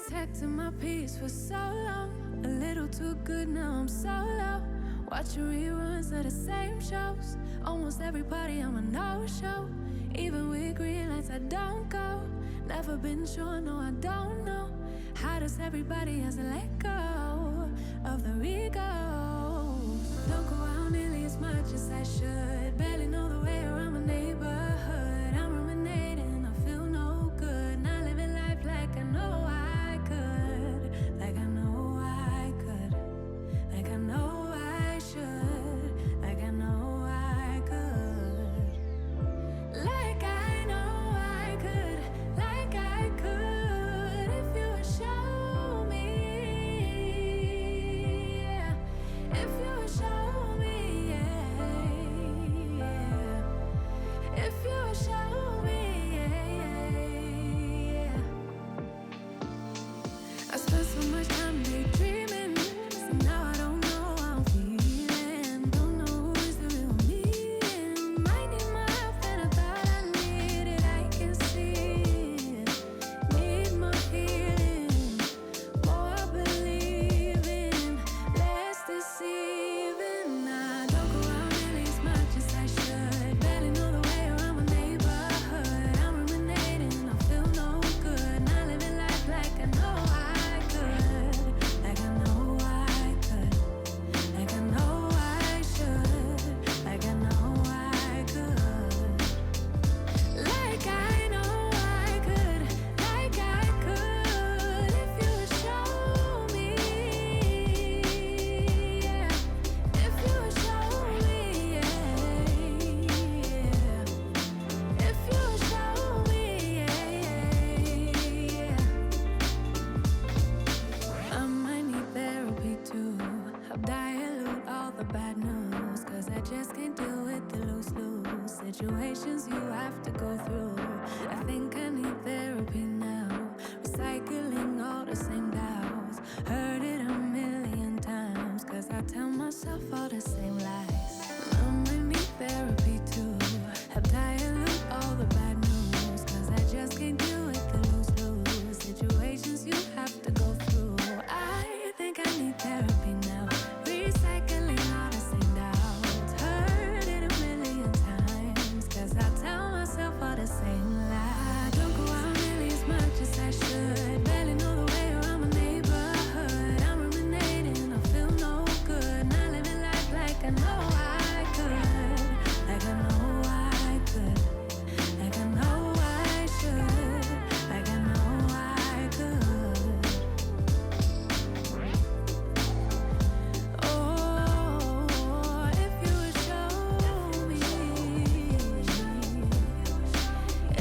Protecting my peace for so long, a little too good, now I'm so low. Watching reruns of the same shows. Almost every party I'm a no-show. Even with green lights I don't go. Never been sure, no I don't know. How does everybody else let go of the egos? Don't go out nearly as much as I should. Barely know the way around my neighborhood. I'm ruminating, I feel no good. Not living life like I know I could. Like I know I could. Like I know I should. Like I know I could. Like I know I could. Like I could. If you would show me, yeah. If you would show me, yeah, yeah. If you would show me, yeah, yeah. I spent so much time daydreaming, so now I don't know how I'm feeling. Don't know who is the real me. Might need more help than I thought I needed. I can see it. Need more healing, more believing, less deceiving. I don't go out nearly as much as I should. Barely know the way around my neighborhood. I'm ruminating, I feel no good. Not living life like I know I could. Like I know I could. Like I know I should. Like I know I could. Like I know I could. Like I could. If you would show me, yeah. If you would show me, yeah, yeah. If you would show me, yeah, yeah. I might need therapy too. Help dilute all the bad news, 'cause I just can't deal with the lose-lose situations you have to go through. I think I need therapy now. Recycling all the same doubts. Heard it a million times, 'cause I tell myself all the same lies. I might need therapy too. Help dilute all the bad news, 'cause I just can't deal with the lose-lose situations you have to go through. I think I need therapy now. Recycling all the same doubts. Heard it a million times, 'cause I tell myself all the same lies. Don't go out nearly as much as I should. Barely know the way around my neighborhood. I'm ruminating, I feel no good. Not living life like I know I could. Like I know I could. Like I know I should. Like I know I could. Oh, if you would show me.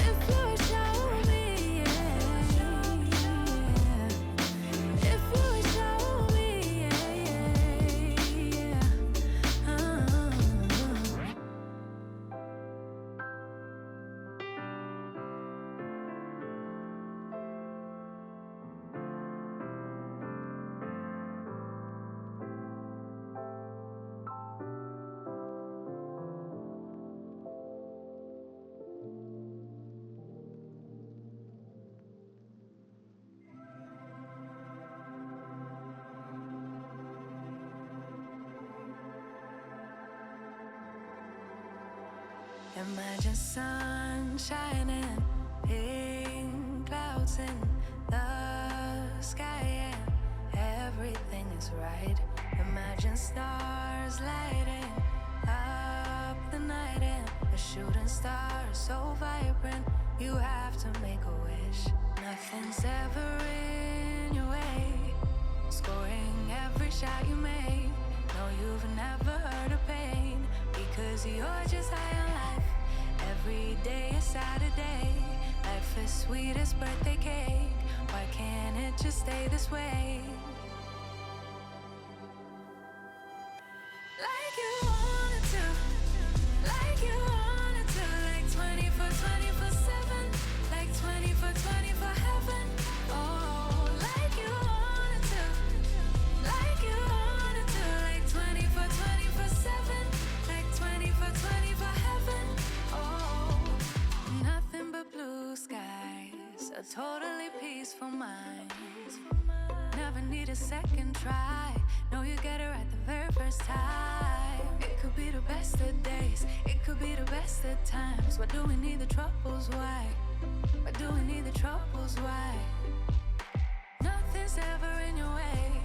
If you would show me, yeah, yeah. If you would show me, yeah, yeah. Imagine sun shining, pink clouds in the sky, and everything is right. Imagine stars lighting up the night, and a shooting star so vibrant. You have to make a wish. Nothing's ever in your way. Scoring every shot you make. No, you've never heard of pain, because you're just high on life. Every day is Saturday. Life is sweet as birthday cake. Why can't it just stay this way? Like you wanted to. Like you wanted to. Like 24/7. Like 24/24 heaven. Oh, like you wanted to. Like you wanted to. Like 24/7. Like 24/24 heaven. Oh, nothing but blue skies. A totally peaceful mind. never need a second try. No, you get it right the very first time. It could be the best of days, it could be the best of times. Why do we need the troubles? Why? Why do we need the troubles? Why? Nothing's ever in your way,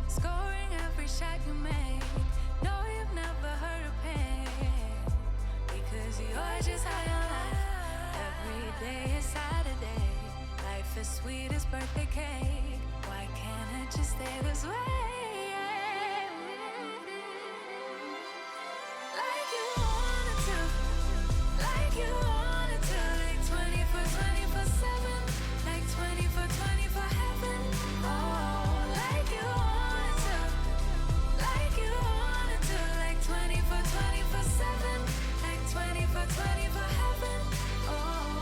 scoring every shot you make. No, you've never heard of pain, because you're just high on life. Every day is Saturday, life is sweet as birthday cake. Why can't it just stay this way? Like you wanted to, like you wanted to, like 24/7, like 24/24 heaven. Oh, like you wanted to, like you wanted to, like 24/7, like 24/24 heaven. Oh,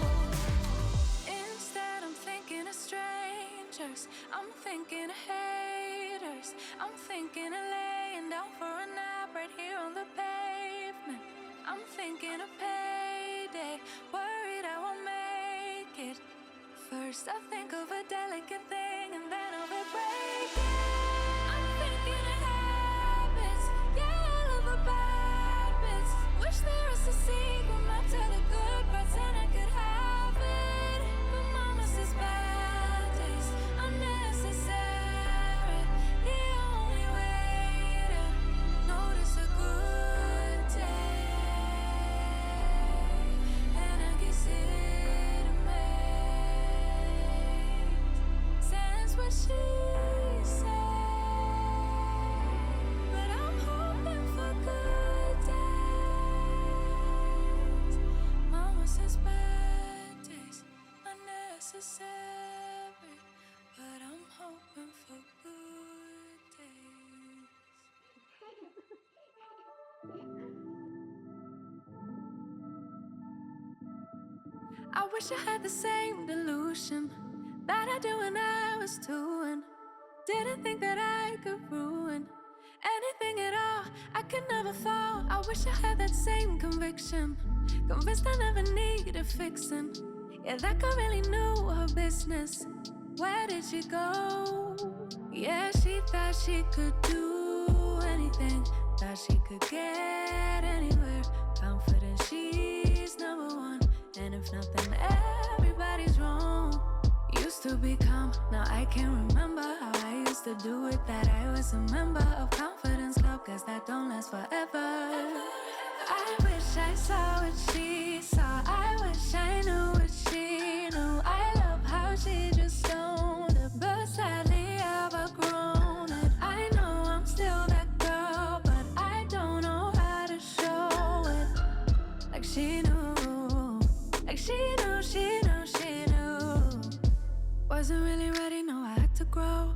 instead I'm thinking of strangers, I'm thinking of haters, I'm thinking of laying down for a nap right here on the pavement. I'm thinking of payday, worried I won't make it. First I think of a delicate thing and then of it breaking. I'm thinking of habits, yeah, all of the bad bits. Wish there was a sequel map to the good parts and I could have it. But mama says bad days unnecessary. The only way to notice a good day, and I guess it makes sense what she said. But I'm hoping for good days. Mama says bad days unnecessary, but I'm hoping for good days. I wish I had the same delusion that I did when I was 2 and didn't think that I could ruin anything at all. I could never fall. I wish I had that same conviction, convinced I never needed fixing. Yeah, that girl really knew her business. Where did she go? Yeah, she thought she could do anything, thought she could get anywhere. Confident she's number one, and if nothing, everybody's wrong. Used to be calm, now I can't remember how I used to do it. That I was a member of Confidence Club, guess that don't last forever. I wish I saw what she saw, I wish I knew what she knew. I love how she just owned it, but sadly I've outgrown it. I know I'm still that girl, but I don't know how to show it. Like she knew, like she knew, she knew, she knew. Wasn't really ready, no, I had to grow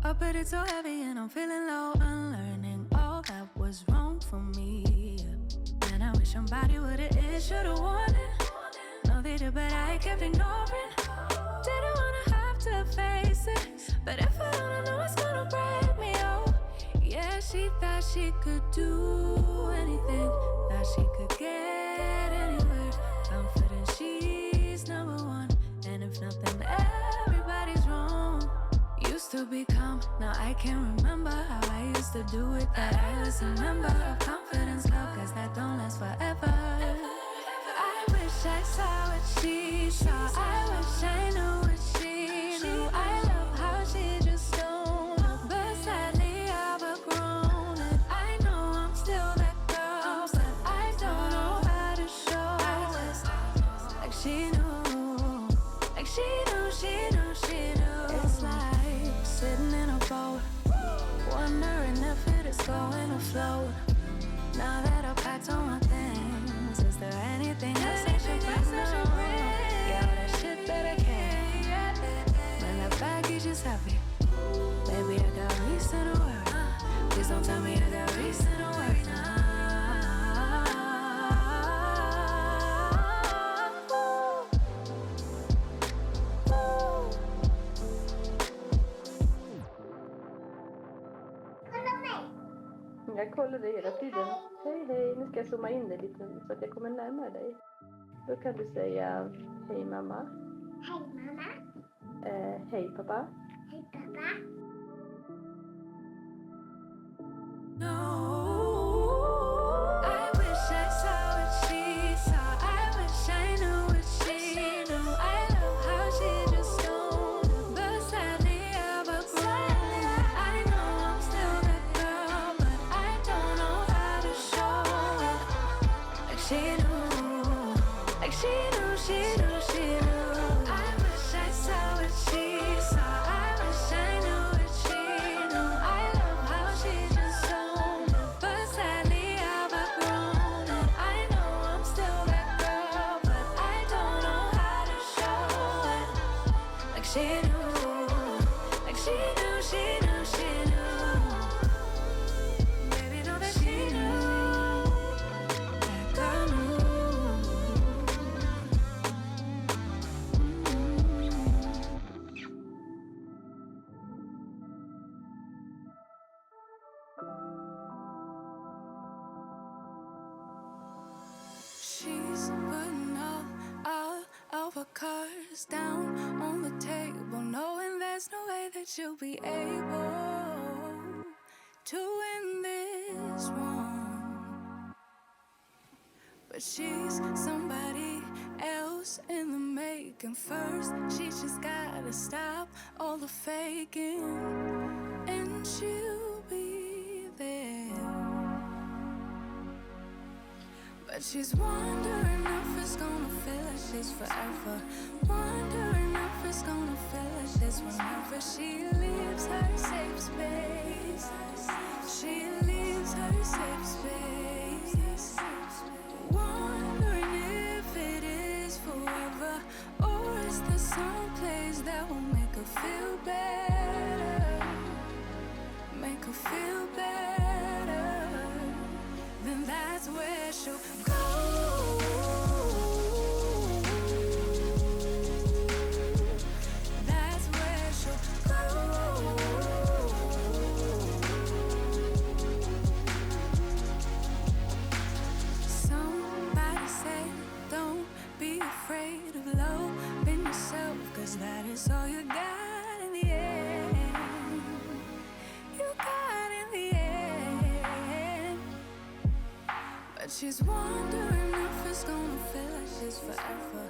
up, but it's so heavy and I'm feeling low. Unlearning all that was wrong for me, and I wish somebody would've should've warned it. No, they did, but I kept ignoring. Didn't wanna have to face it, but if I don't know it's gonna break me, oh. Yeah, she thought she could do anything, thought she could get anywhere. Confident she's number one, and if nothing, everybody's wrong. Used to be calm, now I can't remember how I used to do it. That I was a member of Confidence Club, cause that don't last forever. I wish I saw what she saw, I wish I knew what she knew. I love how she just owned it, but sadly I've outgrown it. I know I'm still that girl, but I don't know how to show it. Like she knew, like she knew, she knew, she knew. It's like sitting in a boat, wondering if it is going to float. Now that I've packed all my things, is there anything else I should bring? Yeah, all that shit that I can't. Man, that baggage is heavy. Maybe I got reason to worry. Please don't tell me I got reason to worry now. Jag kollar dig hela tiden. Hej, hej. Nu ska jag zooma in dig lite så att jag kommer närmare dig. Då kan du säga hej mamma. Hej mamma. Hej pappa. Hej pappa. No, I wish I saw what she saw. I wish I knew what she knew. I love how she just don't know. But sadly I've outgrown it. I know I'm still that girl, but I don't know how to show it. Like she knew, like she knew, she knew, she knew. I wish I saw what she saw. I wish I knew what she knew. I love how she just don't know. But sadly I've outgrown it. I know I'm still that girl, but I don't know how to show it. Like she knew, like she knew, she knew, she knew. Baby, know that she knew. That girl knew. She's putting all of her cards down on the table, knowing there's no way that she'll be able to win this one. But she's somebody else in the making. First, she just gotta stop all the faking, and she'll be there. But she's wondering if it's gonna feel like she's forever. Wondering if it's gonna feel like this whenever she leaves her safe space. She leaves her safe space. Wondering if it is forever, or is there some place that will make her feel better? Make her feel better. Then that's where she'll go. That's where she'll go. Somebody said, don't be afraid of loving yourself, 'cause that is all you got in the end. You got in the end. But she's wondering if it's gonna feel like she's forever.